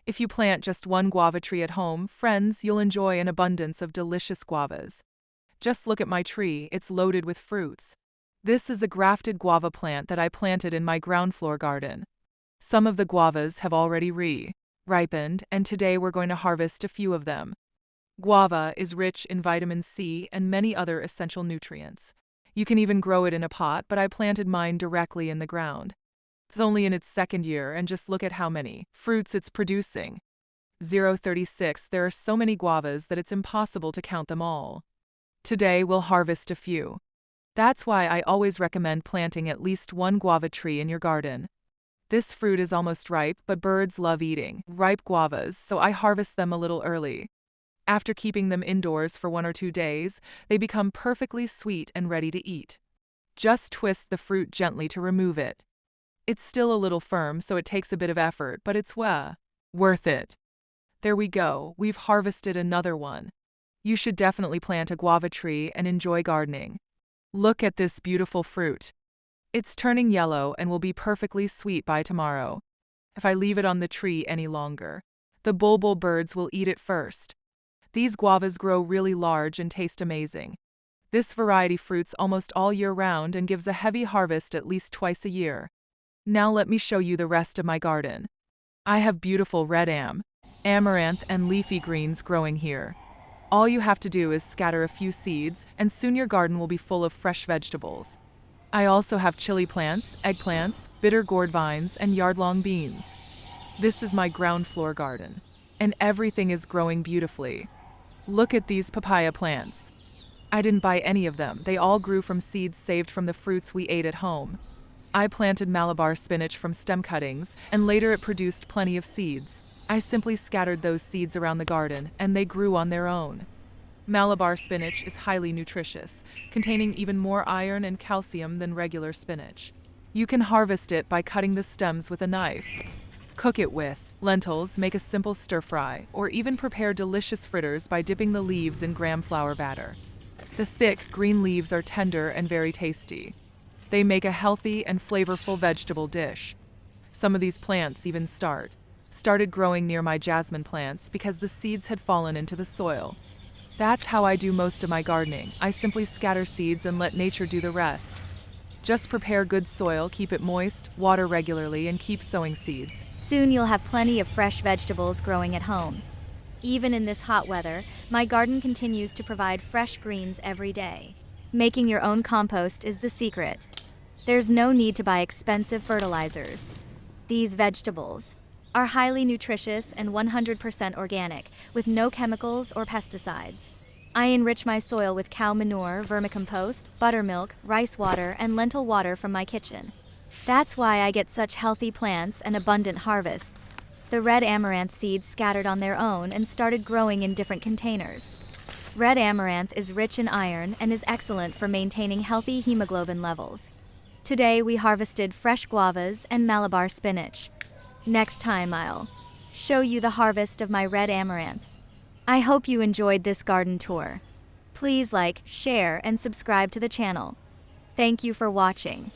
If you plant just one guava tree at home, friends, you'll enjoy an abundance of delicious guavas. Just look at my tree, it's loaded with fruits. This is a grafted guava plant that I planted in my ground floor garden. Some of the guavas have already ripened, and today we're going to harvest a few of them. Guava is rich in vitamin C and many other essential nutrients. You can even grow it in a pot, but I planted mine directly in the ground. It's only in its second year, and just look at how many fruits it's producing. 036. There are so many guavas that it's impossible to count them all. Today we'll harvest a few. That's why I always recommend planting at least one guava tree in your garden. This fruit is almost ripe, but birds love eating ripe guavas, so I harvest them a little early. After keeping them indoors for 1 or 2 days, they become perfectly sweet and ready to eat. Just twist the fruit gently to remove it. It's still a little firm, so it takes a bit of effort, but it's worth it. There we go, we've harvested another one. You should definitely plant a guava tree and enjoy gardening. Look at this beautiful fruit. It's turning yellow and will be perfectly sweet by tomorrow. If I leave it on the tree any longer, the bulbul birds will eat it first. These guavas grow really large and taste amazing. This variety fruits almost all year round and gives a heavy harvest at least twice a year. Now let me show you the rest of my garden. I have beautiful red amaranth and leafy greens growing here. All you have to do is scatter a few seeds, and soon your garden will be full of fresh vegetables. I also have chili plants, eggplants, bitter gourd vines, and yard-long beans. This is my ground floor garden, and everything is growing beautifully. Look at these papaya plants. I didn't buy any of them. They all grew from seeds saved from the fruits we ate at home. I planted Malabar spinach from stem cuttings, and later it produced plenty of seeds. I simply scattered those seeds around the garden, and they grew on their own. Malabar spinach is highly nutritious, containing even more iron and calcium than regular spinach. You can harvest it by cutting the stems with a knife. Cook it with lentils, make a simple stir-fry, or even prepare delicious fritters by dipping the leaves in gram flour batter. The thick, green leaves are tender and very tasty. They make a healthy and flavorful vegetable dish. Some of these plants even started growing near my jasmine plants because the seeds had fallen into the soil. That's how I do most of my gardening. I simply scatter seeds and let nature do the rest. Just prepare good soil, keep it moist, water regularly, and keep sowing seeds. Soon you'll have plenty of fresh vegetables growing at home. Even in this hot weather, my garden continues to provide fresh greens every day. Making your own compost is the secret. There's no need to buy expensive fertilizers. These vegetables are highly nutritious and 100% organic, with no chemicals or pesticides. I enrich my soil with cow manure, vermicompost, buttermilk, rice water, and lentil water from my kitchen. That's why I get such healthy plants and abundant harvests. The red amaranth seeds scattered on their own and started growing in different containers. Red amaranth is rich in iron and is excellent for maintaining healthy hemoglobin levels. Today we harvested fresh guavas and Malabar spinach. Next time I'll show you the harvest of my red amaranth. I hope you enjoyed this garden tour. Please like, share, and subscribe to the channel. Thank you for watching.